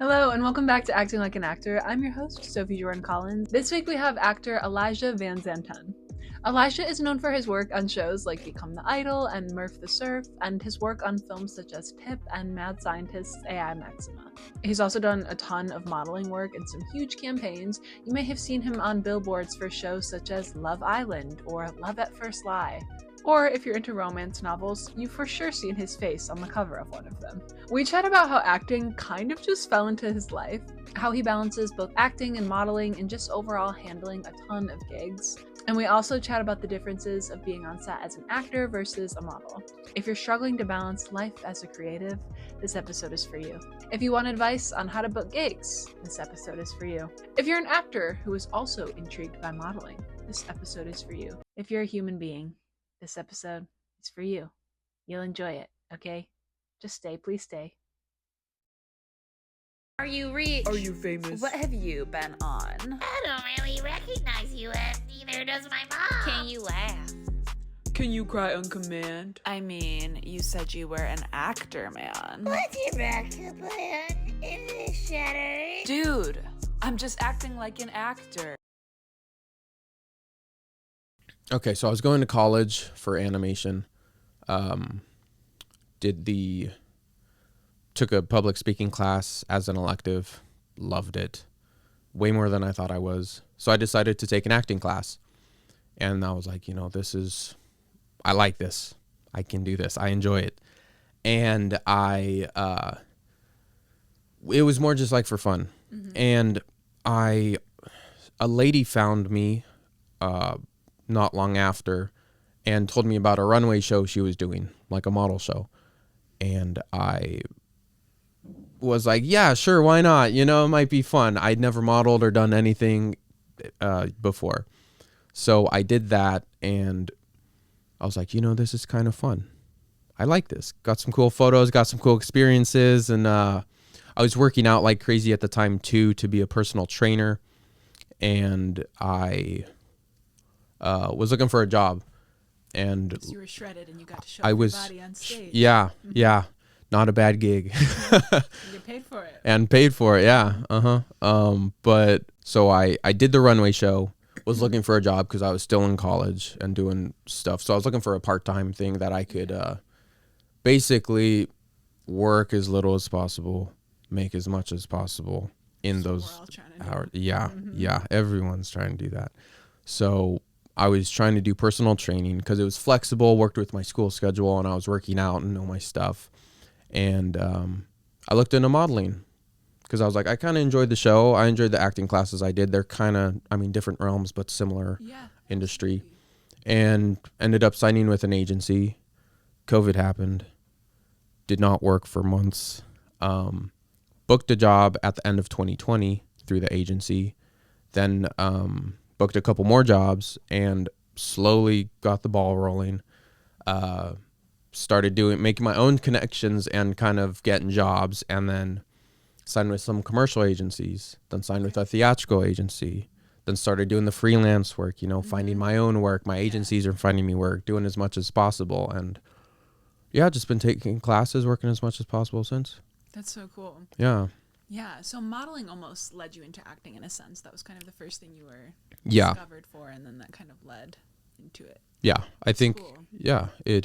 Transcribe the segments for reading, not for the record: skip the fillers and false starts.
Hello, and welcome back to Acting Like an Actor. I'm your host, Sophie Jordan Collins. This week we have actor Elijah Van Zenten. Elijah is known for his work on shows like Become the Idol and Murf the Surf, and his work on films such as Pip and Mad Scientist's AI Maxima. He's also done a ton of modeling work in some huge campaigns. You may have seen him on billboards for shows such as Love Island or Love at First Lie. Or if you're into romance novels, you've for sure seen his face on the cover of one of them. We chat about how acting kind of just fell into his life, how he balances both acting and modeling, and just overall handling a ton of gigs. And we also chat about the differences of being on set as an actor versus a model. If you're struggling to balance life as a creative, this episode is for you. If you want advice on how to book gigs, this episode is for you. If you're an actor who is also intrigued by modeling, this episode is for you. If you're a human being, this episode is for you. You'll enjoy it, okay? Just stay, please stay. Are you rich? Are you famous? What have you been on? I don't really recognize you, and neither does my mom. Can you laugh? Can you cry on command? I mean, you said you were an actor, man. What's your backup plan? Is it shattered? Dude, I'm just acting like an actor. Okay, so I was going to college for animation. Took a public speaking class as an elective. Loved it. Way more than I thought I was. So I decided to take an acting class. And I was like, I like this. I can do this. I enjoy it. And it was more just like for fun. Mm-hmm. And a lady found me, not long after, and told me about a runway show she was doing, like a model show. And I was like, yeah, sure, why not? It might be fun. I'd never modeled or done anything before. So I did that, and I was like, this is kind of fun. I like this. Got some cool photos, got some cool experiences, and I was working out like crazy at the time, too, to be a personal trainer. And I was looking for a job, and you were shredded and you got to show your body on stage. Yeah, yeah, not a bad gig. You paid for it. And paid for it, yeah. But so I did the runway show. Was looking for a job because I was still in college and doing stuff. So I was looking for a part-time thing that I could basically work as little as possible, make as much as possible in those hours. Yeah, yeah. Everyone's trying to do that. So I was trying to do personal training because it was flexible, worked with my school schedule, and I was working out and know my stuff. And I looked into modeling because I was like, I kind of enjoyed the show. I enjoyed the acting classes I did. They're kind of, different realms, but similar industry. And ended up signing with an agency. COVID happened. Did not work for months. Booked a job at the end of 2020 through the agency. Then booked a couple more jobs and slowly got the ball rolling. Started making my own connections and kind of getting jobs, and then signed with some commercial agencies, then signed with a theatrical agency, then started doing the freelance work, finding my own work. My agencies are finding me work, doing as much as possible. And just been taking classes, working as much as possible since. That's so cool. Yeah. Yeah, so modeling almost led you into acting in a sense. That was kind of the first thing you were discovered for, and then that kind of led into it. Yeah, I think, cool. It,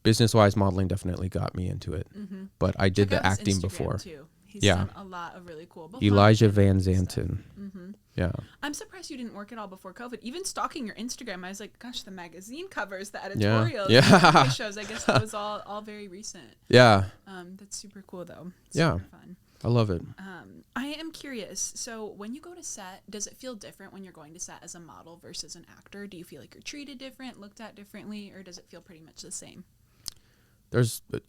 business-wise, modeling definitely got me into it. Mm-hmm. But I did the acting Instagram before. Too. He's done a lot of really cool. Elijah Van Zenten. Mm-hmm. Yeah. I'm surprised you didn't work at all before COVID. Even stalking your Instagram, I was like, gosh, the magazine covers, the editorials, the shows. I guess that was all very recent. Yeah. That's super cool though. Super fun. I love it. I am curious. So when you go to set, does it feel different when you're going to set as a model versus an actor? Do you feel like you're treated different, looked at differently, or does it feel pretty much the same? There's a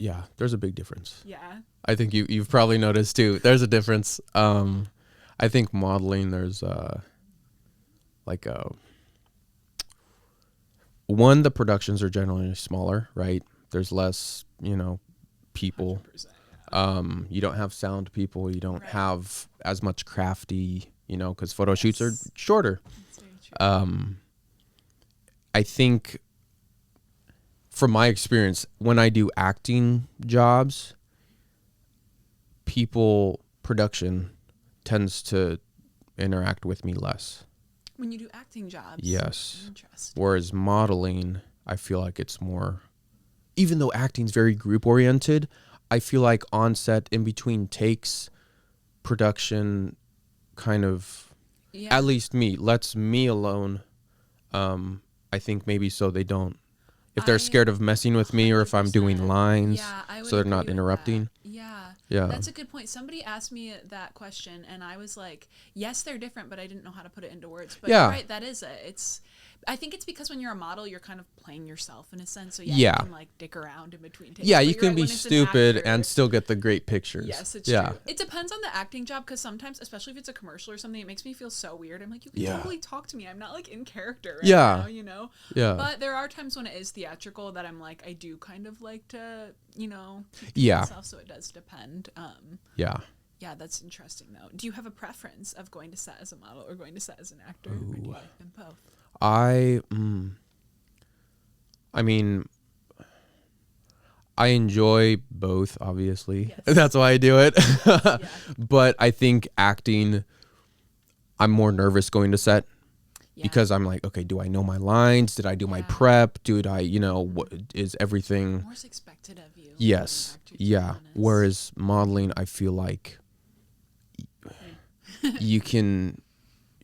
big difference. Yeah. I think you've probably noticed too. There's a difference. I think modeling, there's the productions are generally smaller, right? There's less, people. 100%. You don't have sound people. You don't have as much crafty, because photo shoots are shorter. That's very true. I think from my experience, when I do acting jobs, production tends to interact with me less. When you do acting jobs. Yes. Interesting. Whereas modeling, I feel like it's more, even though acting's very group oriented, I feel like on set, in between takes, production kind of, at least lets me alone. I think maybe so they don't, if they're scared of messing with me or if I'm doing lines, so they're not interrupting. Yeah. That's a good point. Somebody asked me that question, and I was like, yes, they're different, but I didn't know how to put it into words. But you're right, that is it. I think it's because when you're a model, you're kind of playing yourself in a sense. So you can like dick around in between takes. Yeah, but you can be stupid and still get the great pictures. Yes, it's true. It depends on the acting job, because sometimes, especially if it's a commercial or something, it makes me feel so weird. I'm like, you can totally talk to me. I'm not like in character right now, you know? Yeah. But there are times when it is theatrical that I'm like, I do kind of like to, you know, myself, so it does depend. Yeah, that's interesting though. Do you have a preference of going to set as a model or going to set as an actor? Or do you like them both? I mean, I enjoy both, obviously. Yes. That's why I do it. But I think acting, I'm more nervous going to set because I'm like, okay, do I know my lines? Did I do my prep? Did I, what is everything? More's expected of you. Yes. Yeah. Whereas modeling, I feel like you can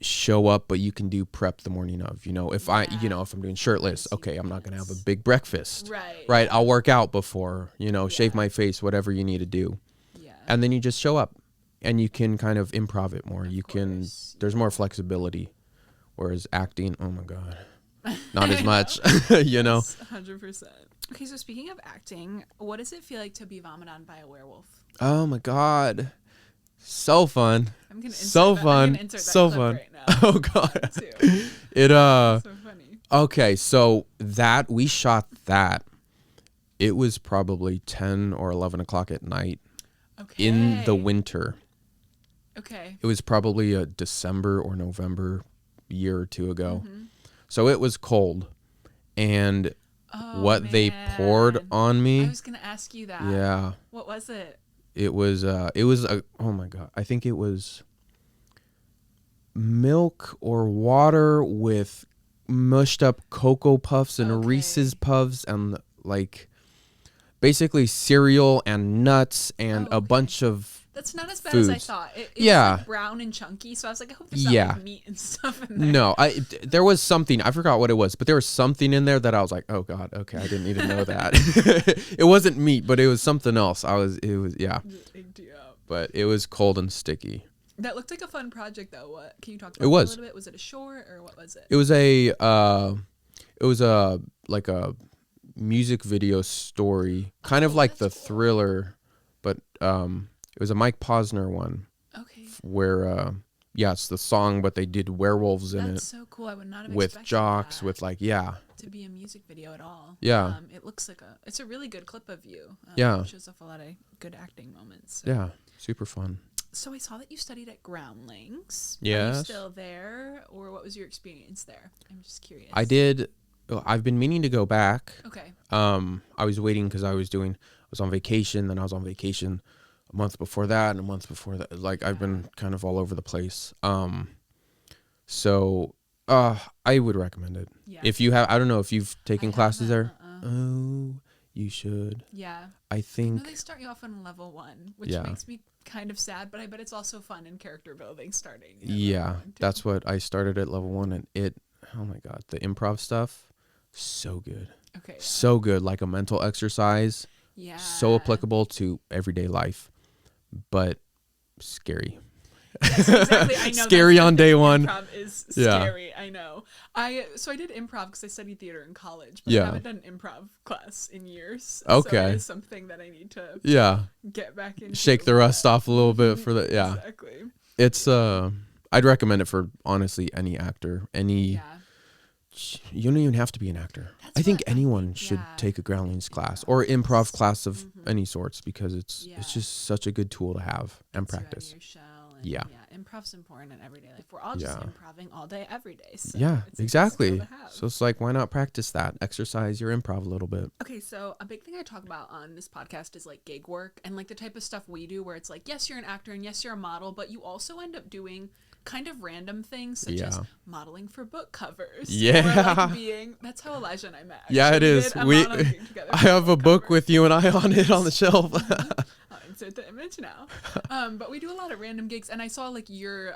show up, but you can do prep the morning of, if if I'm doing shirtless, okay, I'm not going to have a big breakfast, right? I'll work out before, shave my face, whatever you need to do. And then you just show up and you can kind of improv it more. There's more flexibility, whereas acting, oh my God, not as much, 100%. Okay. So speaking of acting, what does it feel like to be vomited on by a werewolf? Oh my God. So fun. I'm gonna so that. fun. I'm gonna insert that so clip fun. Right now. Oh God. It so funny. Okay, so that we shot that. It was probably 10 or 11 o'clock at night. Okay. In the winter. Okay. It was probably a December or November year or two ago. Mm-hmm. So it was cold. And they poured on me. I was gonna ask you that. Yeah. What was it? It was oh my God. I think it was milk or water with mushed up Cocoa Puffs and Reese's Puffs and like basically cereal and nuts and a bunch of That's not as bad foods. as I thought. It was like brown and chunky, so I was like, I hope there's not like meat and stuff in there. No, there was something. I forgot what it was, but there was something in there that I was like, oh God, okay, I didn't even know that. It wasn't meat, but it was something else. But it was cold and sticky. That looked like a fun project though. What can you talk about a little bit? Was it a short or what was it? It was like a music video story, kind of like the Thriller, but it was a Mike Posner one. Okay. Where it's the song, but they did werewolves in it. That's so cool. I would not have with expected jocks, that with like to be a music video at all. Yeah. It looks like it's a really good clip of you. Shows off a lot of good acting moments. So. Yeah. Super fun. So I saw that you studied at Groundlings. Yes. Are you still there, or what was your experience there? I'm just curious. I did. I've been meaning to go back. Okay. I was waiting because I was on vacation, then I was on vacation a month before that and a month before that. Like I've been kind of all over the place. So I would recommend it. Yeah. If you have, I don't know if you've taken classes there. Oh, you should. Yeah. I think. They start you off on level 1, which makes me kind of sad, but I bet it's also fun in character building starting. Yeah, that's what I started at level 1, and oh my God, the improv stuff, so good. Okay. Yeah. So good, like a mental exercise. Yeah. So applicable to everyday life, but scary. Yes, exactly. I know scary on day one. Improv is scary. I know. I did improv because I studied theater in college, but I haven't done an improv class in years. Okay. So it is something that I need to get back into. Shake the rust off a little bit for the Exactly. It's I'd recommend it for honestly any actor. You don't even have to be an actor. I think anyone should take a groundlings class or improv class of any sorts because it's just such a good tool to have and practice. Yeah. Improv's important in everyday life. We're all just improving all day, every day. So yeah, it's exactly. So it's like, why not practice that? Exercise your improv a little bit. Okay, so a big thing I talk about on this podcast is like gig work and like the type of stuff we do where it's like, yes, you're an actor and yes, you're a model, but you also end up doing kind of random things such as modeling for book covers. Yeah. Or like being, that's how Elijah and I met. Yeah, it is. I have a book with you and I on it on the shelf. I'll insert the image now. But we do a lot of random gigs, and I saw like you're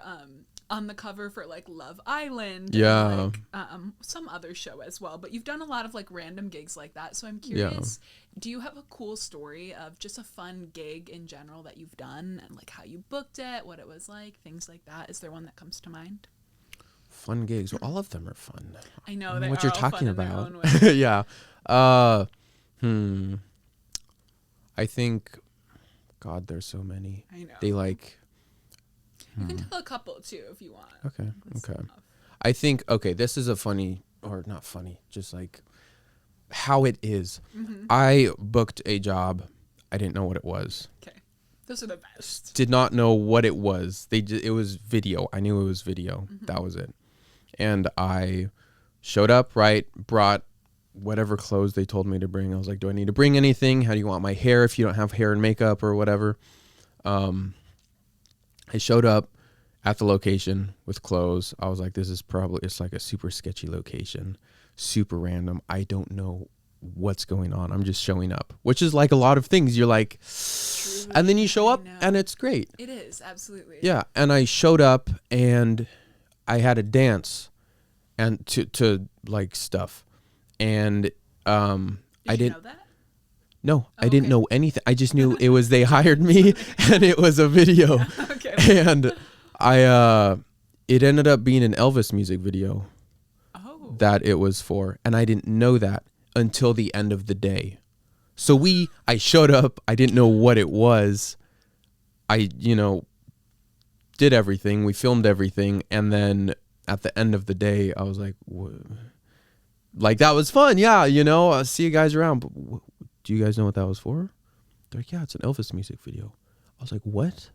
on the cover for like Love Island. Yeah. And, like, some other show as well. But you've done a lot of like random gigs like that. So I'm curious, do you have a cool story of just a fun gig in general that you've done and like how you booked it, what it was like, things like that? Is there one that comes to mind? Fun gigs. Well, all of them are fun. I know they what are you're all talking fun about. in their own way. Yeah. I think, God, there's so many. I know. They like. You can tell a couple too if you want. Okay. That's Okay. enough. I think, okay, this is a funny, or not funny, just like how it is. Mm-hmm. I booked a job. I didn't know what it was. Okay. Those are the best. Did not know what it was. It was video. I knew it was video. Mm-hmm. That was it. And I showed up, right? Brought whatever clothes they told me to bring. I was like, do I need to bring anything? How do you want my hair if you don't have hair and makeup or whatever? I showed up at the location with clothes. I was like, it's like a super sketchy location, super random. I don't know what's going on. I'm just showing up, which is like a lot of things. You're like, Truly, and then you show up and it's great. It is, absolutely. Yeah. And I showed up and I had a dance and to like stuff. And I didn't know that? No, Oh, I didn't okay. know anything. I just knew it was they hired me and it was a video. Okay. And it ended up being an Elvis music video that it was for. And I didn't know that until the end of the day. So I showed up. I didn't know what it was. I, did everything. We filmed everything. And then at the end of the day, I was like, what? Like, that was fun. Yeah. I'll see you guys around. But do you guys know what that was for? They're like, yeah, it's an Elvis music video. I was like, what?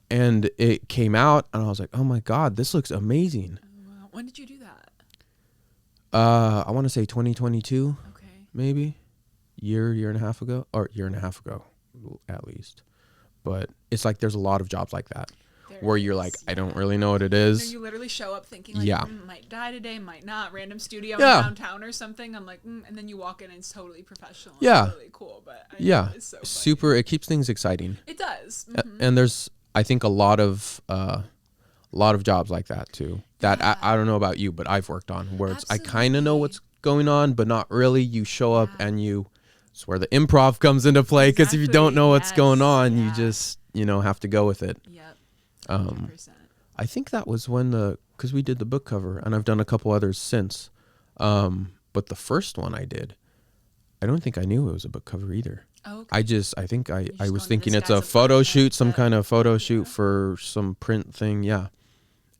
And it came out, and I was like, oh my God, this looks amazing. Wow. When did you do that? I want to say 2022, Okay. maybe. Year and a half ago, at least. But it's like there's a lot of jobs like that. Where you're like, I don't really know what it is. So you literally show up thinking like, might die today, might not, random studio downtown or something. I'm like, and then you walk in and it's totally professional. Yeah. It's really cool, but I know it's so funny. Super. It keeps things exciting. It does. Mm-hmm. And there's, I think, a lot of jobs like that too. That I don't know about you, but I've worked on where it's, I kind of know what's going on, but not really. You show up and it's where the improv comes into play. Because if you don't know what's going on, you just, have to go with it. Yep. 100%. I think that was when because we did the book cover, and I've done a couple others since. But the first one I did, I don't think I knew it was a book cover either. Oh, okay. I think I was thinking it's a photo shoot, some kind of photo shoot for some print thing. Yeah.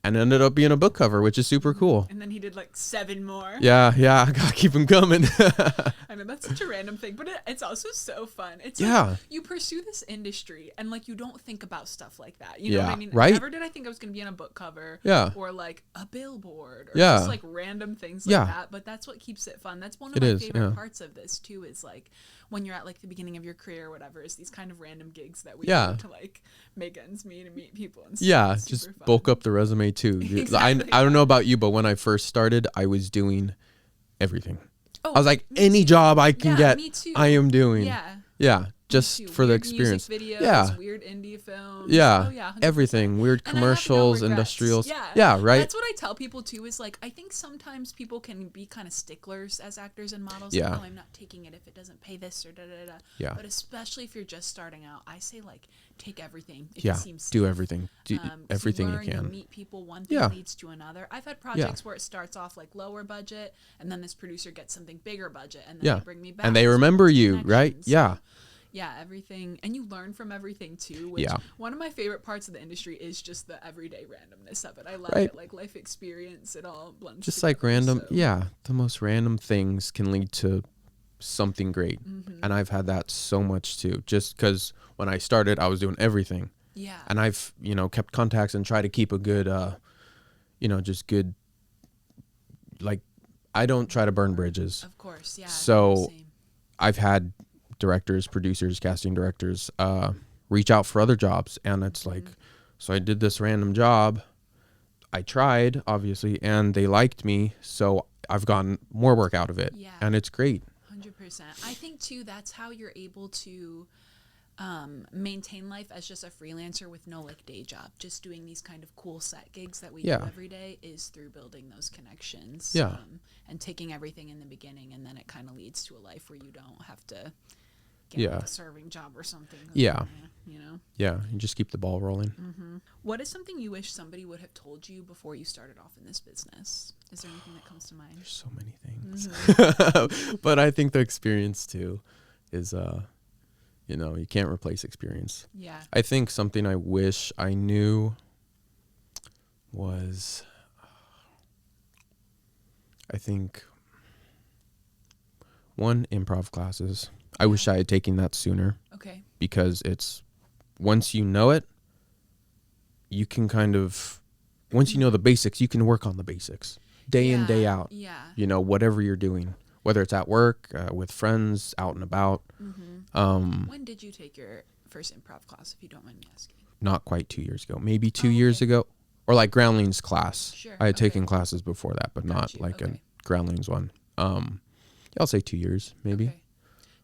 And it ended up being a book cover, which is super cool. And then he did like 7 more. Yeah. I gotta keep them coming. I know that's such a random thing, but it's also so fun. It's like you pursue this industry and like you don't think about stuff like that. You know what I mean? Right? Never did I think I was gonna be on a book cover. Or like a billboard. Or just like random things like that. But that's what keeps it fun. That's one of my favorite parts of this too. Is like when you're at like the beginning of your career or whatever, is these kind of random gigs that we do to like make ends meet and meet people and stuff. Yeah, just fun. Bulk up the resume too. Exactly. I don't know about you, but when I first started, I was doing everything. I was like, any job I can get, I am doing. Yeah. Just for the experience. Music videos, weird indie films. Everything. Weird commercials, industrials. Right? That's what I tell people too, is like, I think sometimes people can be kind of sticklers as actors and models. Like, I'm not taking it if it doesn't pay this or da-da-da. Yeah. But especially if you're just starting out, I say like, take everything. If it seems safe. Do everything. Do everything you can. You meet people, one thing leads to another. I've had projects where it starts off like lower budget, and then this producer gets something bigger budget, and then they bring me back. And they remember you, right? Yeah, everything. And you learn from everything too, which one of my favorite parts of the industry is just the everyday randomness of it. I love it. Like life experience, it all blends just together, like random, the most random things can lead to something great. And I've had that so much too, just because when I started, I was doing everything. Yeah. And I've, kept contacts and try to keep a good, just good, like, I don't try to burn bridges. Of course, yeah. So Same. I've had directors, producers, casting directors reach out for other jobs. And it's like, so I did this random job. I tried, obviously, and they liked me. So I've gotten more work out of it. Yeah. And it's great. 100%. I think, too, that's how you're able to maintain life as just a freelancer with no like day job. Just doing these kind of cool set gigs that we do every day is through building those connections. Yeah. And taking everything in the beginning, and then it kind of leads to a life where you don't have to get like a serving job or something. Yeah. Yeah, you just keep the ball rolling. Mm-hmm. What is something you wish somebody would have told you before you started off in this business? Is there anything that comes to mind? There's so many things. But I think the experience too is you can't replace experience. Yeah. I think something I wish I knew was, I think, one, improv classes. I wish I had taken that sooner. Okay. Because it's, once you know it, you can once you know the basics, you can work on the basics day in, day out. Yeah. Whatever you're doing, whether it's at work, with friends, out and about. When did you take your first improv class, if you don't mind me asking? Not quite 2 years ago, maybe 2 years ago, or like groundlings class. Sure. I had taken classes before that, but not like a groundlings one. I'll say 2 years, maybe. Okay.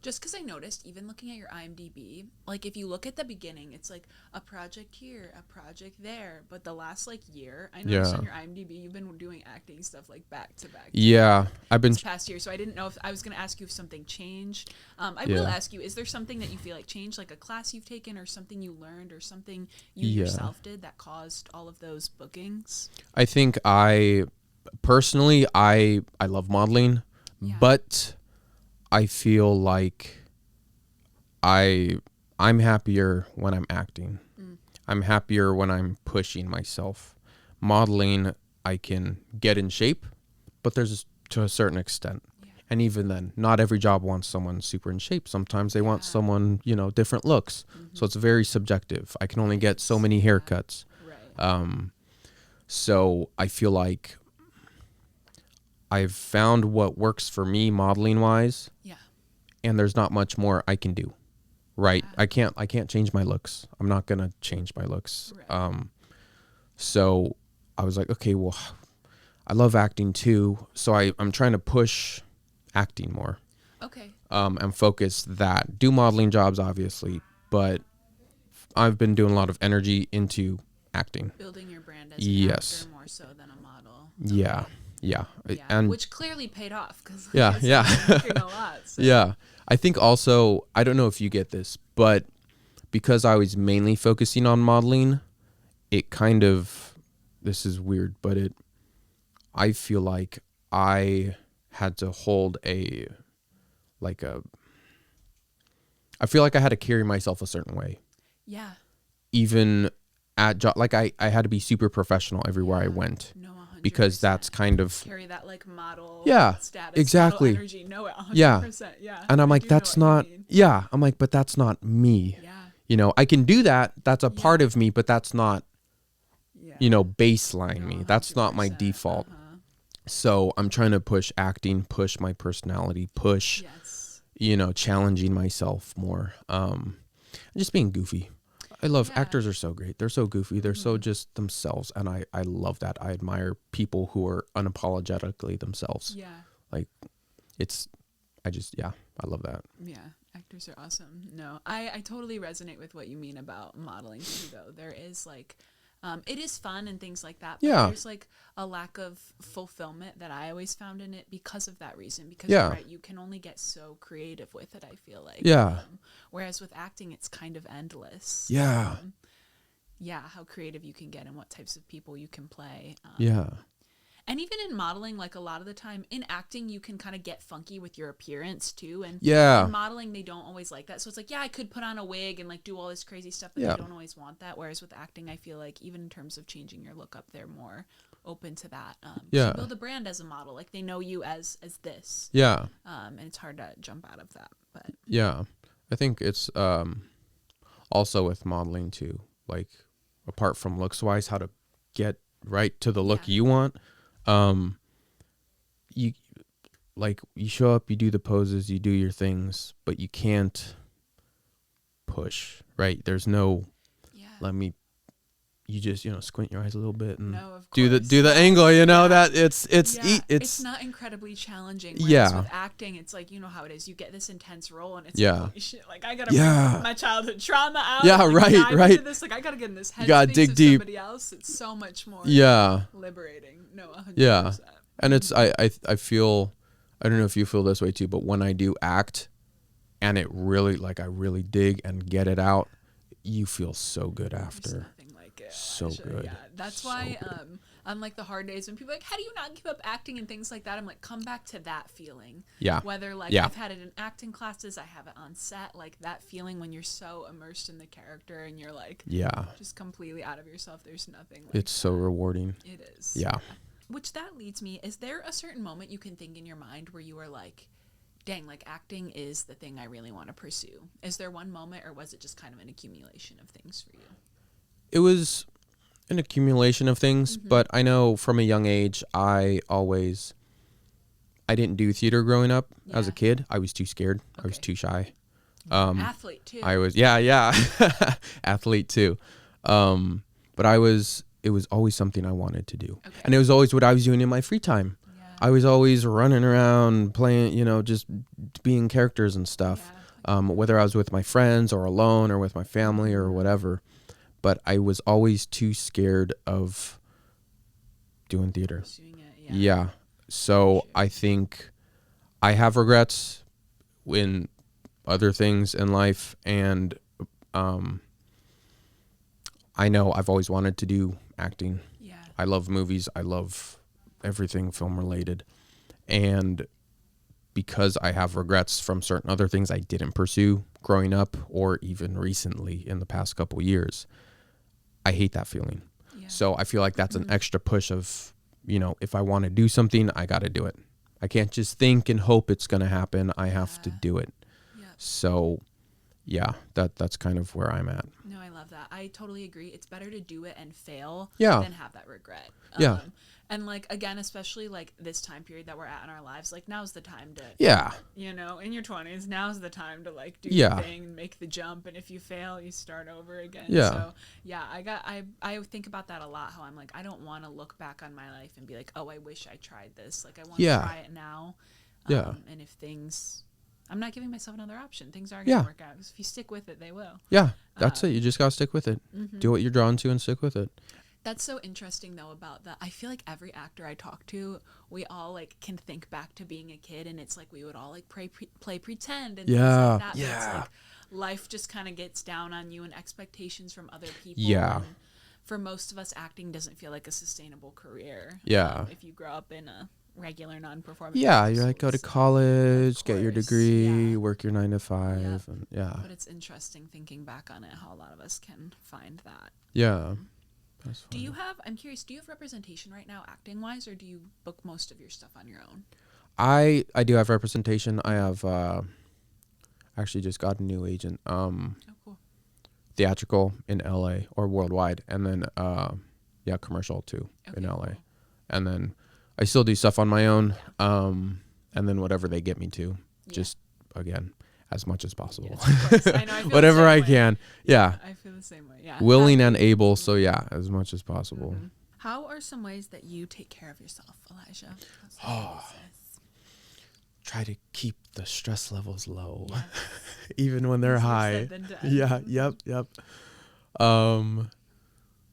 Just because I noticed, even looking at your IMDb, like if you look at the beginning, it's like a project here, a project there. But the last like year, I noticed on your IMDb, you've been doing acting stuff like back to back. Yeah, I've been this past year. So I didn't know if I was going to ask you if something changed. I will ask you, is there something that you feel like changed, like a class you've taken or something you learned or something you yourself did that caused all of those bookings? I think I love modeling, but I feel like I'm happier when I'm acting. I'm happier when I'm pushing myself. Modeling, I can get in shape, but there's to a certain extent. Yeah. And even then, not every job wants someone super in shape. Sometimes they want someone, different looks. So it's very subjective. I can only get so many haircuts. Right. So I feel like I've found what works for me modeling wise. Yeah. And there's not much more I can do. Right. Yeah. I can't change my looks. I'm not going to change my looks. Right. So I was like, okay, well, I love acting too. So I'm trying to push acting more. Okay. And focus that. Do modeling jobs, obviously, but I've been doing a lot of energy into acting. Building your brand as an actor more so than a model. Yeah. Okay. Yeah. And which clearly paid off because yeah. a lot, so. Yeah. I think also, I don't know if you get this, but because I was mainly focusing on modeling, it kind of, this is weird, but I feel like I had to hold I feel like I had to carry myself a certain way. Yeah. Even at job, like I had to be super professional everywhere I went. No, 100%. Because that's kind of carry that like model status, exactly. Model energy. No, 100%. Yeah. And I'm like, that's not, I'm like, but that's not me. Yeah. I can do that. That's a part of me, but that's not, baseline me. That's not my default. So I'm trying to push acting, push my personality, push, challenging myself more. Just being goofy. I love actors are so great. They're so goofy. They're so just themselves. And I love that. I admire people who are unapologetically themselves. Yeah. Like I love that. Yeah. Actors are awesome. No, I totally resonate with what you mean about modeling too, though. There is like, it is fun and things like that. But there's like a lack of fulfillment that I always found in it because of that reason. Because you're right, you can only get so creative with it, I feel like. Yeah. Whereas with acting, it's kind of endless. Yeah. How creative you can get and what types of people you can play. Yeah. And even in modeling, like a lot of the time in acting, you can kind of get funky with your appearance too. And in modeling, they don't always like that. So it's like, I could put on a wig and like do all this crazy stuff, but they don't always want that. Whereas with acting, I feel like even in terms of changing your look up, they're more open to that. To build a brand as a model, like they know you as this. Yeah. And it's hard to jump out of that. But yeah, I think it's also with modeling too. like apart from looks wise, how to get right to the look you want. You show up, you do the poses, you do your things, but you can't push, right? There's no you just, squint your eyes a little bit and do the angle, that it's not incredibly challenging. Whereas with acting, it's like, you know how it is. You get this intense role and it's like, holy shit, like I gotta bring my childhood trauma out. Right. Into this. Like I gotta get in this headspace. You gotta dig deep. Somebody else. It's so much more liberating. No, 100%. Yeah. And it's I feel, I don't know if you feel this way too, but when I do act and it really, like I really dig and get it out, you feel so good after. So good. Yeah, that's why on like the hard days when people are like, how do you not give up acting and things like that, I'm like, come back to that feeling. Whether I've had it in acting classes, I have it on set, like that feeling when you're so immersed in the character and you're like just completely out of yourself. There's nothing like it's so rewarding. It is. Yeah. Which that leads me, is there a certain moment you can think in your mind where you were like, dang, like acting is the thing I really want to pursue? Is there one moment, or was it just kind of an accumulation of things for you? It was an accumulation of things, but I know from a young age, I didn't do theater growing up as a kid. I was too scared. Okay. I was too shy. Athlete too. I was, athlete too. But it was always something I wanted to do. Okay. And it was always what I was doing in my free time. Yeah. I was always running around playing, just being characters and stuff. Yeah. Whether I was with my friends or alone or with my family or whatever. But I was always too scared of doing theater. Yeah. So I think I have regrets in other things in life. And I know I've always wanted to do acting. Yeah. I love movies. I love everything film related. And because I have regrets from certain other things I didn't pursue growing up or even recently in the past couple years, I hate that feeling. Yeah. So I feel like that's an extra push of, if I want to do something, I got to do it. I can't just think and hope it's going to happen. I have to do it. Yeah. So that's kind of where I'm at. No, I love that. I totally agree. It's better to do it and fail than have that regret. And like, again, especially like this time period that we're at in our lives, like now's the time to, in your 20s, now's the time to like do your thing and make the jump. And if you fail, you start over again. So I think about that a lot, how I'm like, I don't want to look back on my life and be like, oh, I wish I tried this. Like I want to try it now. And if things, I'm not giving myself another option. Things are going to work out. If you stick with it, they will. Yeah, that's it. You just got to stick with it. Do what you're drawn to and stick with it. That's so interesting though about that. I feel like every actor I talk to, we all like can think back to being a kid, and it's like we would all like play pretend and things like that. Yeah. But it's like life just kind of gets down on you and expectations from other people. Yeah. And for most of us, acting doesn't feel like a sustainable career. Yeah. If you grow up in a regular non-performing. Yeah, you're like go to college, get your degree, work your 9 to 5, and But it's interesting thinking back on it, how a lot of us can find that. Yeah. I'm curious, do you have representation right now acting wise, or do you book most of your stuff on your own? I do have representation. I have actually just got a new agent. Cool. Theatrical in LA or worldwide, and then commercial too in LA. Cool. And then I still do stuff on my own. And then whatever they get me to, just again, as much as possible. Yes, I know, I whatever I can. Yeah. I feel the same way. Yeah. Willing and able. So as much as possible. Mm-hmm. How are some ways that you take care of yourself, Elijah? Try to keep the stress levels low, even when they're high. Yeah. Yep.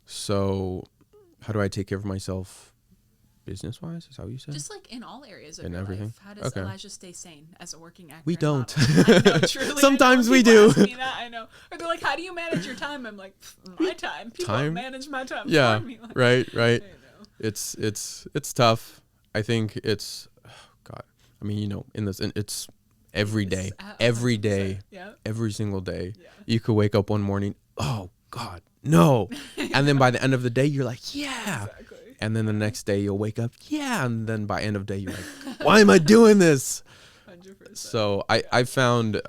So how do I take care of myself? Business wise, is that what you said? Just like in all areas of your everything. Life. How does Elijah stay sane as a working actor? We don't. I know, truly. Sometimes we do. Ask me that, I know. Or they're like, how do you manage your time? I'm like, my time. People manage my time for me. Like, right. It's tough. I think it's I mean, it's every day. Every day. Yeah. Every single day. Yeah. You could wake up one morning, oh God, no. And then by the end of the day, you're like, yeah. Exactly. And then the next day you'll wake up, and then by end of day you're like, why am I doing this? 100%. So I found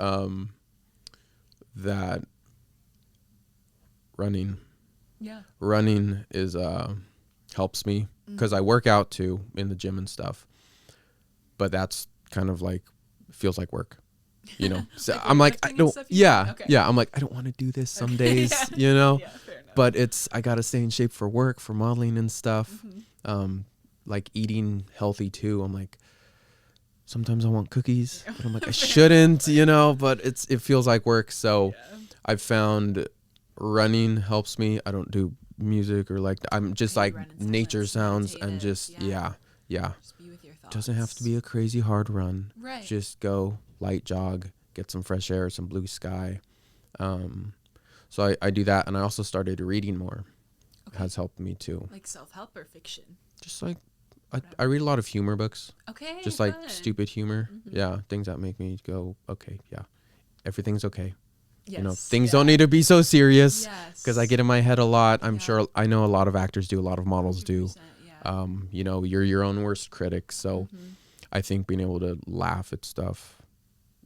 that running running is helps me because I work out too in the gym and stuff, but that's kind of like feels like work, you know. So like I'm like, I don't I'm like, I don't want to do this some days, you know. Fair enough. But I gotta stay in shape for work, for modeling and stuff. Like eating healthy too. I'm like, sometimes I want cookies, but I'm like, I shouldn't, you know, but it feels like work. So I've found running helps me. I don't do music or like, I'm just like nature sounds and just, Just be with your thoughts. Doesn't have to be a crazy hard run. Right. Just go light jog, get some fresh air, some blue sky. So I do that. And I also started reading more. It has helped me too. Like self-help or fiction? Just like, I read a lot of humor books. Okay. Just like stupid humor. Yeah. Things that make me go, okay, yeah, everything's okay. Yes. You know, things don't need to be so serious. Yes. Because I get in my head a lot. I'm sure, I know a lot of actors do, a lot of models do. You know, you're your own worst critic. So I think being able to laugh at stuff.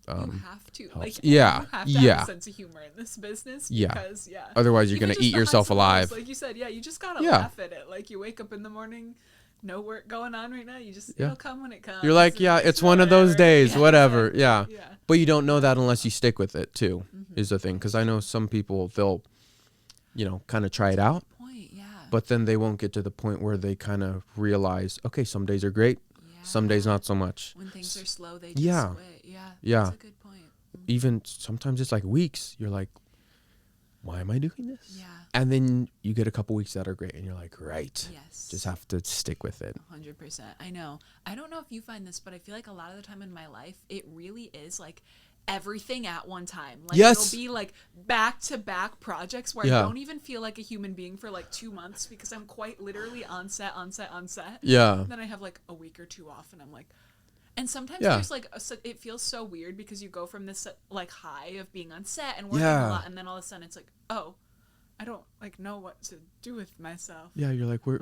You have to. Helps. Like, Yeah. You have to have a sense of humor in this business. Because, Otherwise, you're going to eat yourself alive. Like you said, you just got to laugh at it. Like, you wake up in the morning, no work going on right now. You just, it'll come when it comes. You're like, it's one of those days, whatever. Exactly. Yeah. But you don't know that unless you stick with it, too, is the thing. Because I know some people, they'll, you know, kind of try it out. But then they won't get to the point where they kind of realize, okay, some days are great. Some days not so much. When things are slow, they just quit. Yeah. That's a good point. Even sometimes it's like weeks. You're like, why am I doing this? Yeah. And then you get a couple weeks that are great and you're like, right. Yes. Just have to stick with it. 100%. I know. I don't know if you find this, but I feel like a lot of the time in my life, it really is like everything at one time. Like it'll be like back-to-back projects where I don't even feel like a human being for like 2 months because I'm quite literally on set. Yeah. Then I have like a week or two off and I'm like, and sometimes there's like, it feels so weird because you go from this like high of being on set and working a lot and then all of a sudden it's like, oh, I don't like know what to do with myself. Yeah, you're like, we're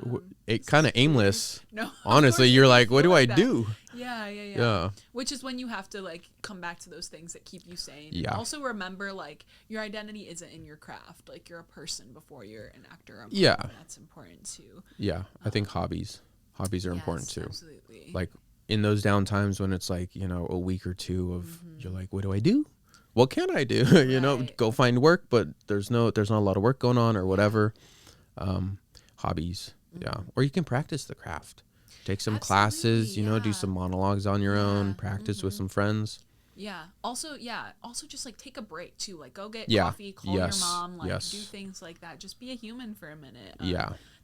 kind of aimless. No, honestly, you're like, what do I do? Yeah. Which is when you have to like come back to those things that keep you sane. Yeah. Also remember, like, your identity isn't in your craft. Like, you're a person before you're an actor. And that's important too. Yeah, I think hobbies are important too. Absolutely. Like in those down times when it's like, you know, a week or two of you're like, what do I do? What can I do? You know, go find work, but there's not a lot of work going on or whatever. Hobbies. Yeah. Or you can practice the craft. Take some classes, you know, do some monologues on your own, practice with some friends. Yeah. Also just like take a break too. Like go get coffee, call your mom, like do things like that. Just be a human for a minute.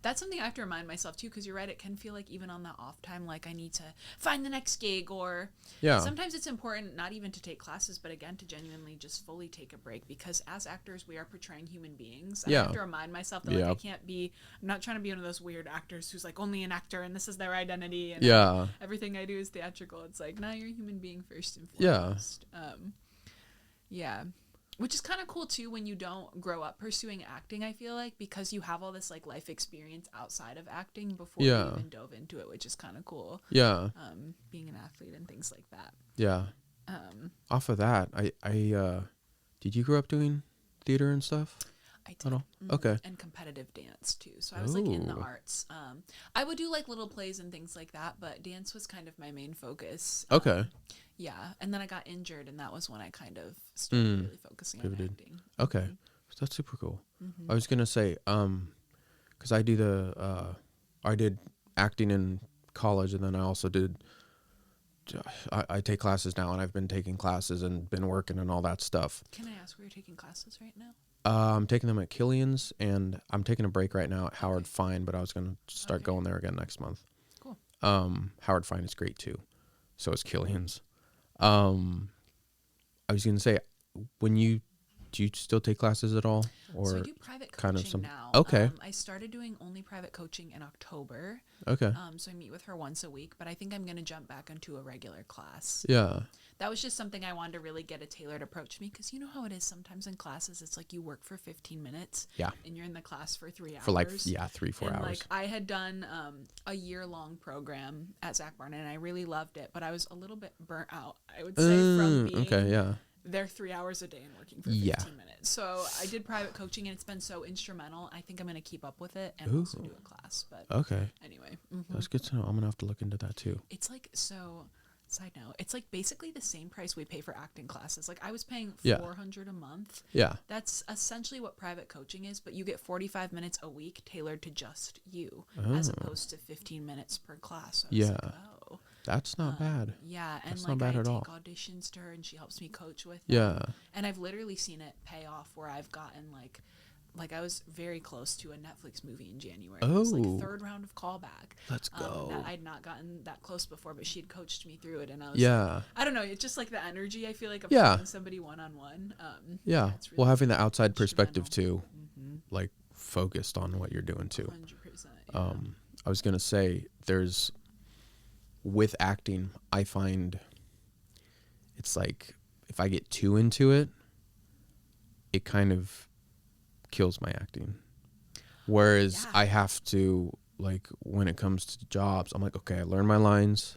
That's something I have to remind myself too, because you're right, it can feel like even on that off time, like I need to find the next gig, or sometimes it's important not even to take classes, but again to genuinely just fully take a break, because as actors we are portraying human beings. I have to remind myself that like I'm not trying to be one of those weird actors who's like only an actor and this is their identity and everything I do is theatrical. It's like, nah, you're a human being first and foremost. Which is kind of cool too when you don't grow up pursuing acting, I feel like, because you have all this like life experience outside of acting before you even dove into it, which is kind of cool. Being an athlete and things like that. Off of that, I did you grow up doing theater and stuff? I did. Okay. And competitive dance too. So I was like in the arts. I would do like little plays and things like that, but dance was kind of my main focus. Okay. And then I got injured, and that was when I kind of started really focusing on acting. Okay. That's super cool. I was gonna say, because I did acting in college, and then I also did. I take classes now, and I've been taking classes and been working and all that stuff. Can I ask where you're taking classes right now? I'm taking them at Killian's, and I'm taking a break right now at Howard Fine, but I was gonna start going there again next month. Cool. Howard Fine is great too, so is Killian's. I was gonna say, do you still take classes at all, or so I do private coaching now. Okay. I started doing only private coaching in October. Okay. So I meet with her once a week, but I think I'm gonna jump back into a regular class. Yeah. That was just something I wanted to really get a tailored approach to me, because you know how it is sometimes in classes, it's like you work for 15 minutes. Yeah. And you're in the class for 3 hours. For like 3-4 hours. Like I had done a year-long program at Zach Barnett, and I really loved it, but I was a little bit burnt out, I would say, from being they're 3 hours a day and working for 15 minutes. So I did private coaching, and it's been so instrumental. I think I'm going to keep up with it and also do a class. But okay. Anyway. That's good to know. I'm going to have to look into that too. It's like, so side note, it's like basically the same price we pay for acting classes. Like I was paying $400 a month. Yeah. That's essentially what private coaching is, but you get 45 minutes a week tailored to just you, as opposed to 15 minutes per class. So like, oh. That's not bad. Yeah, and that's like not bad I at take all. auditions to her, and she helps me coach with Yeah. them. And I've literally seen it pay off where I've gotten like I was very close to a Netflix movie in January. It was like third round of callback. Let's go. That I'd not gotten that close before, but she'd coached me through it, and I was I don't know, it's just like the energy I feel like of having somebody one-on-one. Yeah. It's really having the outside perspective too, like focused on what you're doing too. 100%. Yeah. I was gonna say with acting, I find it's like if I get too into it, it kind of kills my acting. Whereas I have to, like, when it comes to jobs, I'm like, okay, I learn my lines,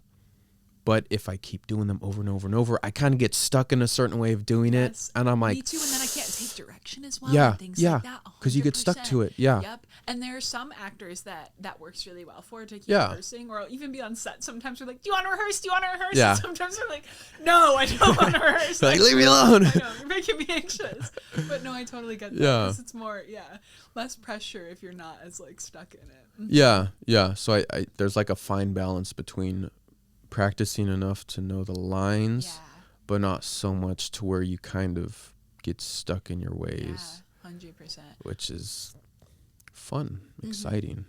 but if I keep doing them over and over and over, I kind of get stuck in a certain way of doing it, and I'm like, me too. And then I can't take direction as well. And things like that. Because you get stuck to it. Yeah. Yep. And there are some actors that works really well for, to keep rehearsing, or even be on set. Sometimes we're like, do you want to rehearse? Do you want to rehearse? Yeah. And sometimes we're like, no, I don't want to rehearse. Like, leave me alone. I know, you're making me anxious. But no, I totally get that. Yeah. Because it's more, less pressure if you're not as like stuck in it. Yeah. Yeah. So I there's like a fine balance between practicing enough to know the lines, but not so much to where you kind of get stuck in your ways. 100%. Which is fun, exciting.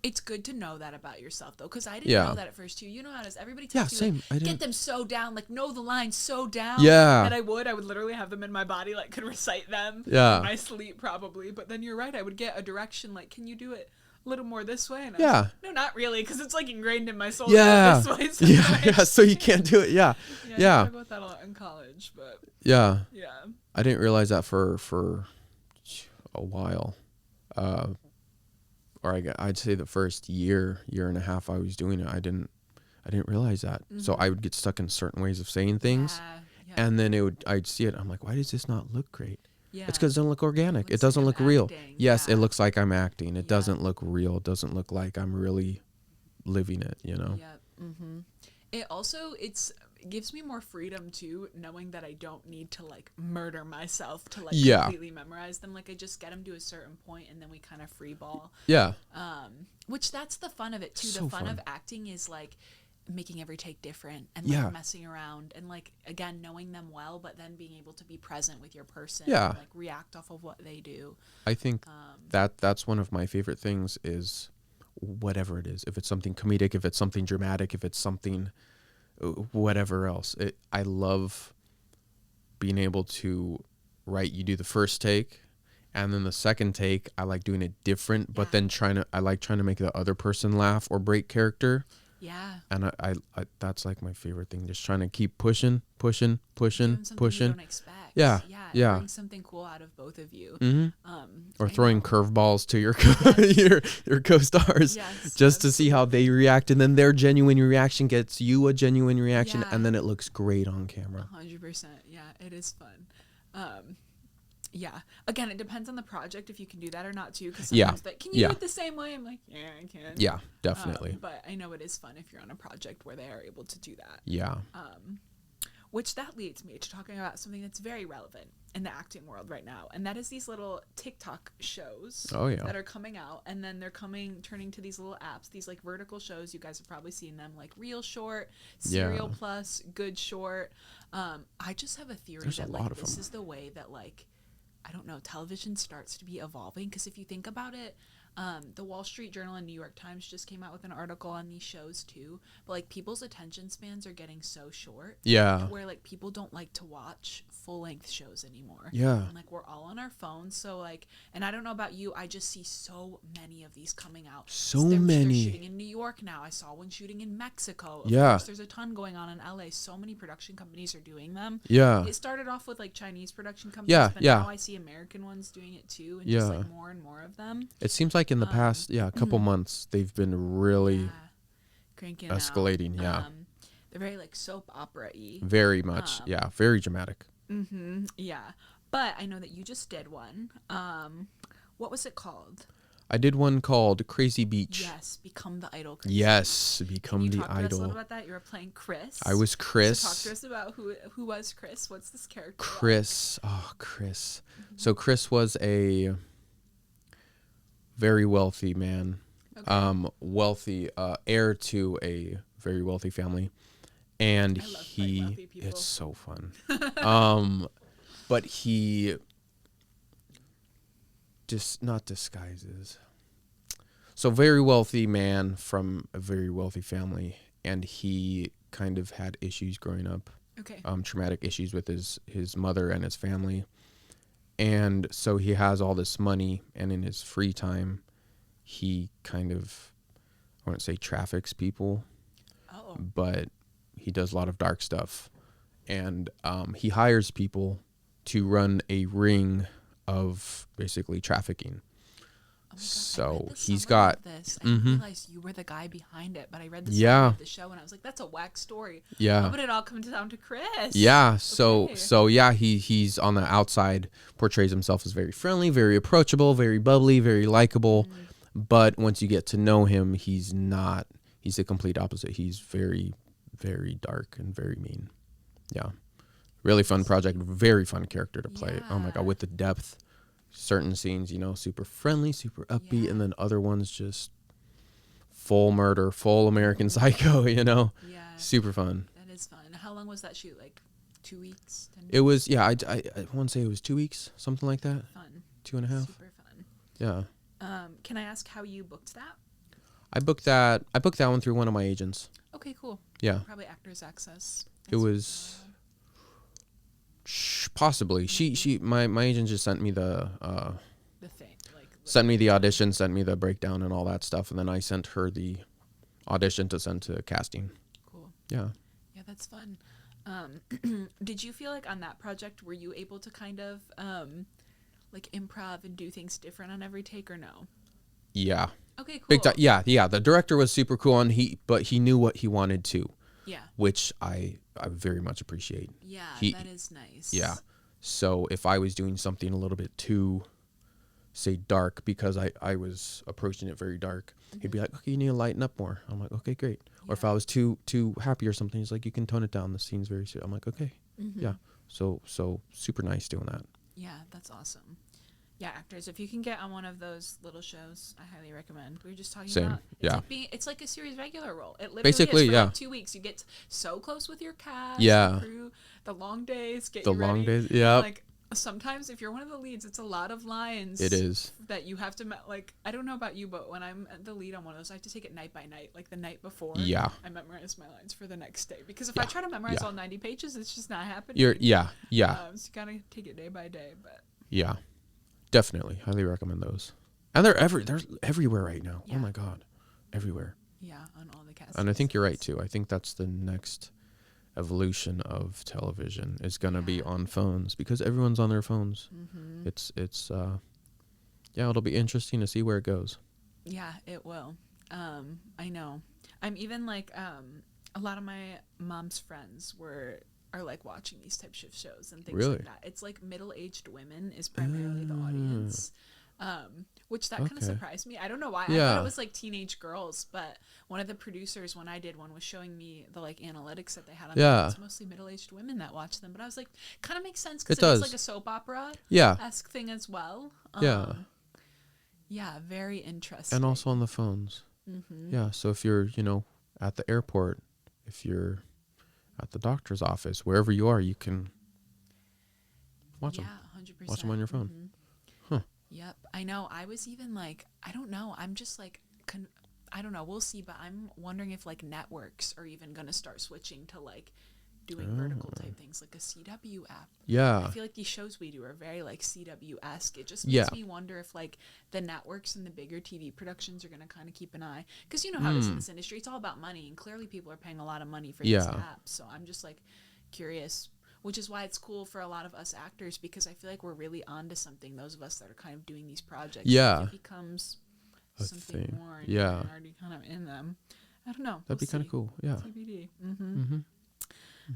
It's good to know that about yourself, though, because I didn't know that at first, too. You know how it is. Everybody tells you, same. like, get them so down, like, know the lines so down. Yeah. And I would literally have them in my body, like, could recite them in my sleep, probably. But then you're right. I would get a direction, like, can you do it a little more this way? And I was like, no, not really, because it's, like, ingrained in my soul this way. So so you can't do it. Yeah. I talk about that a lot in college, but... Yeah. I didn't realize that for a while. Or I'd say the first year and a half I was doing it, I didn't realize that. So I would get stuck in certain ways of saying things, and then I'd see it. I'm like, why does this not look great? Yeah. It's because it doesn't look organic. It doesn't look real. Yes, it looks like I'm acting. It doesn't look real. It doesn't look like I'm really living it, you know? Yeah. It also, gives me more freedom too, knowing that I don't need to like murder myself to like completely memorize them. Like I just get them to a certain point and then we kind of free ball. Yeah. Which that's the fun of it too. So the fun of acting is like making every take different and like messing around and like again knowing them well, but then being able to be present with your person and like react off of what they do. I think that's one of my favorite things is whatever it is. If it's something comedic, if it's something dramatic, if it's something whatever else. I love being able to you do the first take and then the second take I like doing it different, but then I like trying to make the other person laugh or break character. Yeah. And I that's like my favorite thing, just trying to keep pushing. You don't expect. Yeah. Bring something cool out of both of you. Or throwing curveballs to your your co-stars just to see how they react, and then their genuine reaction gets you a genuine reaction, and then it looks great on camera. 100%. Yeah, it is fun. Yeah. Again, it depends on the project if you can do that or not too. Because sometimes can you do it the same way? I'm like, yeah, I can. Yeah, definitely. But I know it is fun if you're on a project where they are able to do that. Yeah. Which that leads me to talking about something that's very relevant in the acting world right now, and that is these little TikTok shows that are coming out, and then they're turning to these little apps, these like vertical shows. You guys have probably seen them, like Real Short, Serial Plus, Good Short. I just have a theory that like this is the way that like I don't know, television starts to be evolving, because if you think about it, the Wall Street Journal and New York Times just came out with an article on these shows too, but like people's attention spans are getting so short where like people don't like to watch full-length shows anymore, and like we're all on our phones, so like, and I don't know about you, I just see so many of these coming out. They're shooting in New York now. I saw one shooting in Mexico. Of course, there's a ton going on in LA. So many production companies are doing them. It started off with like Chinese production companies, but now I see American ones doing it too, and just like more and more of them. It seems like in the past couple months they've been really cranking escalating out. They're very like soap opera-y. Very much. Very dramatic. Yeah. But I know that you just did one. What was it called? I did one called Crazy Beach. Yes, Become the Idol. Crazy Yes, Beach. Become the Can you talk to us a Idol. little about that? You were playing Chris. I was Chris. So talk to us about who was Chris. What's this character? Chris. Like? Oh, Chris. So Chris was a very wealthy man. Okay. Wealthy, heir to a very wealthy family. And it's so fun. But he not disguises. So very wealthy man from a very wealthy family, and he kind of had issues growing up. Okay. Traumatic issues with his mother and his family. And so he has all this money, and in his free time, he kind of, I wouldn't say traffics people, but he does a lot of dark stuff. And he hires people to run a ring of basically trafficking. Oh my God, so he's got this. I didn't realize you were the guy behind it, but I read the summary of the show and I was like, that's a whack story. Yeah. How would it all come down to Chris? Yeah. So yeah, he's on the outside, portrays himself as very friendly, very approachable, very bubbly, very likable. But once you get to know him, he's the complete opposite. He's very, very dark and very mean. Yeah. Really fun project. Very fun character to play. Yeah. Oh my God. With the depth, certain scenes, super friendly, super upbeat. And then other ones just full murder, full American Psycho, Yeah. Super fun. That is fun. How long was that shoot? Like 2 weeks? It was, yeah. I want to say it was 2 weeks, something like that. Fun. 2.5. Super fun. Yeah. Can I ask how you booked that? I booked that one through one of my agents. Okay, cool. Yeah. Probably Actors Access. It was possibly. My agent just sent me the thing, sent me the audition, sent me the breakdown and all that stuff, and then I sent her the audition to send to casting. Cool. Yeah. Yeah, that's fun. Did you feel like on that project were you able to kind of like improv and do things different on every take or no? Yeah. Okay, cool. Big time. Yeah. The director was super cool, and he knew what he wanted to. Yeah. Which I very much appreciate. Yeah, that is nice. Yeah. So if I was doing something a little bit too, say, dark, because I was approaching it very dark, he'd be like, okay, you need to lighten up more. I'm like, okay, great. Yeah. Or if I was too happy or something, he's like, you can tone it down. The scene's very serious. I'm like, okay. Yeah. So super nice doing that. Yeah, that's awesome. Yeah, actors, if you can get on one of those little shows, I highly recommend. We were just talking about it's like a series regular role. It literally basically is for like 2 weeks. You get so close with your cast, the crew, the long days, get you ready. The long days, yeah. Like sometimes if you're one of the leads, it's a lot of lines. It is. That you have to, like, I don't know about you, but when I'm the lead on one of those, I have to take it night by night, like the night before. Yeah. I memorize my lines for the next day. Because if I try to memorize all 90 pages, it's just not happening. So you gotta take it day by day, but. Yeah. Definitely. Highly recommend those. And they're everywhere right now. Yeah. Oh my God. Everywhere. Yeah, on all the castings. And I think you're right too. I think that's the next evolution of television is going to be on phones because everyone's on their phones. Mm-hmm. It's it'll be interesting to see where it goes. Yeah, it will. I know. I'm even like a lot of my mom's friends are like watching these types of shows and things like that. It's like middle-aged women is primarily the audience, which that kind of surprised me. I don't know why. I thought it was like teenage girls, but one of the producers when I did one was showing me the like analytics that they had on them. It's mostly middle-aged women that watch them, but I was like, kind of makes sense because it is like a soap opera-esque thing as well. Yeah, very interesting. And also on the phones. Mm-hmm. Yeah, so if you're, at the airport, if you're at the doctor's office, wherever you are, you can watch them. Yeah, 100%. Watch them on your phone. Mm-hmm. Huh. Yep. I know. I was even like, I don't know. I'm just like, I don't know. We'll see. But I'm wondering if like networks are even going to start switching to like doing vertical type things like a CW app. Yeah. I feel like these shows we do are very like CW-esque. It just makes me wonder if like the networks and the bigger TV productions are going to kind of keep an eye. Because you know how it is in this industry. It's all about money. And clearly people are paying a lot of money for these apps. So I'm just like curious, which is why it's cool for a lot of us actors because I feel like we're really onto something. Those of us that are kind of doing these projects. Yeah. If it becomes something more and you're already kind of in them. I don't know. That'd be kind of cool. Yeah. TBD. Mm-hmm. Mm-hmm.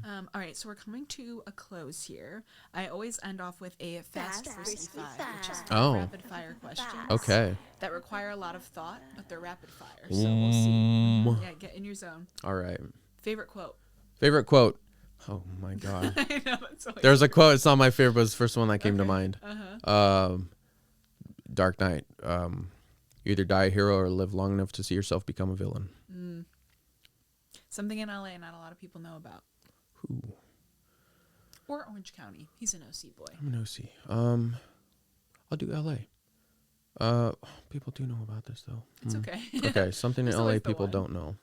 All right, so we're coming to a close here. I always end off with a fast frisky five, which is rapid fire questions. Okay. That require a lot of thought, but they're rapid fire. So we'll see. Yeah, get in your zone. All right. Favorite quote. Oh my god. I know, that's always There's a quote. It's not my favorite, but it's the first one that came to mind. Dark Knight. You either die a hero or live long enough to see yourself become a villain. Something in LA not a lot of people know about. Who? Or Orange County. He's an OC boy. I'm an OC. I'll do LA. People do know about this though. It's okay. Okay, something in LA people one. don't know.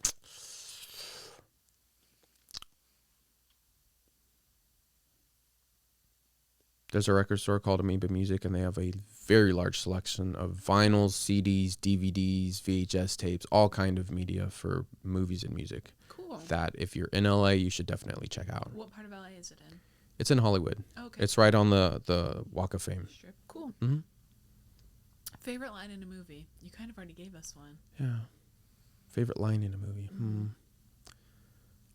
There's a record store called Amoeba Music, and they have a very large selection of vinyls, CDs, DVDs, VHS tapes, all kind of media for movies and music. Cool. That if you're in LA, you should definitely check out. What part of LA is it in? It's in Hollywood. Okay. It's right on the Walk of Fame. Strip. Cool. Mm-hmm. Favorite line in a movie? You kind of already gave us one. Yeah. Favorite line in a movie?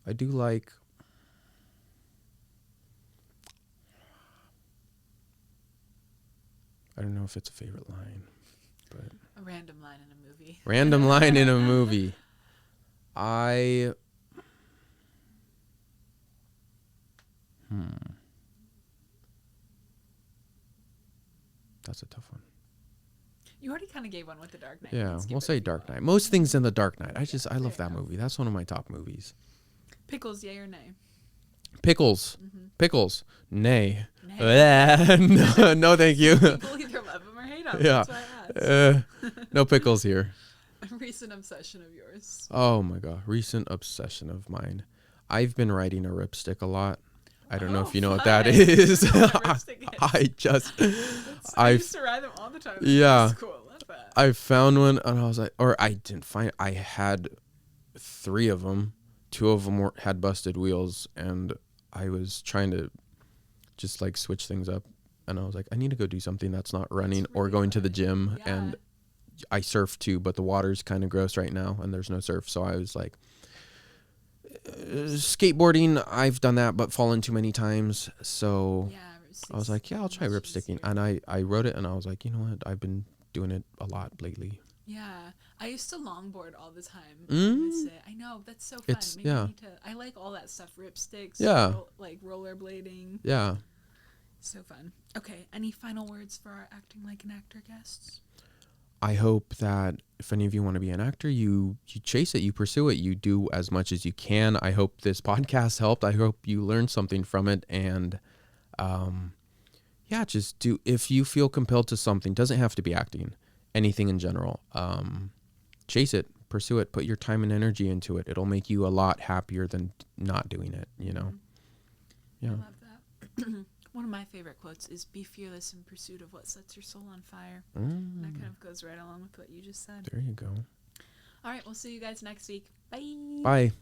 I do like... I don't know if it's a favorite line, but... A random line in a movie. Random line in a movie. That's a tough one. You already kind of gave one with The Dark Knight. Yeah, we'll say Dark Knight. Most things in The Dark Knight. I love that movie. That's one of my top movies. Pickles, yay or nay? Pickles. Pickles. Nay. Nay. No, thank you. People either love them or hate them. Yeah. That's why I asked. No pickles here. A recent obsession of yours. Oh my god, recent obsession of mine. I've been riding a ripstick a lot. I don't know if you know what that is. I used to ride them all the time. Yeah. That's cool. Love that. I found one and I was like, or I didn't find. I had 3 of them. 2 of them had busted wheels, and I was trying to just like switch things up. And I was like, I need to go do something that's not running or going to the gym. Yeah. And I surf too, but the water's kind of gross right now, and there's no surf. So I was like, skateboarding, I've done that, but fallen too many times. So Yeah, I was like, yeah, I'll try ripsticking. And I wrote it, and I was like, you know what? I've been doing it a lot lately. Yeah, I used to longboard all the time. I miss it. I know, that's so fun. Maybe I need to. I like all that stuff. Ripsticks. Yeah. Like rollerblading. Yeah. So fun. Okay, any final words for our acting like an actor guests? I hope that if any of you want to be an actor, you chase it, you pursue it, you do as much as you can. I hope this podcast helped. I hope you learned something from it. And yeah, just do, if you feel compelled to something, doesn't have to be acting, anything in general. Chase it, pursue it, put your time and energy into it. It'll make you a lot happier than not doing it, you know? Yeah. I love that. One of my favorite quotes is, be fearless in pursuit of what sets your soul on fire. And that kind of goes right along with what you just said. There you go. All right, we'll see you guys next week. Bye. Bye.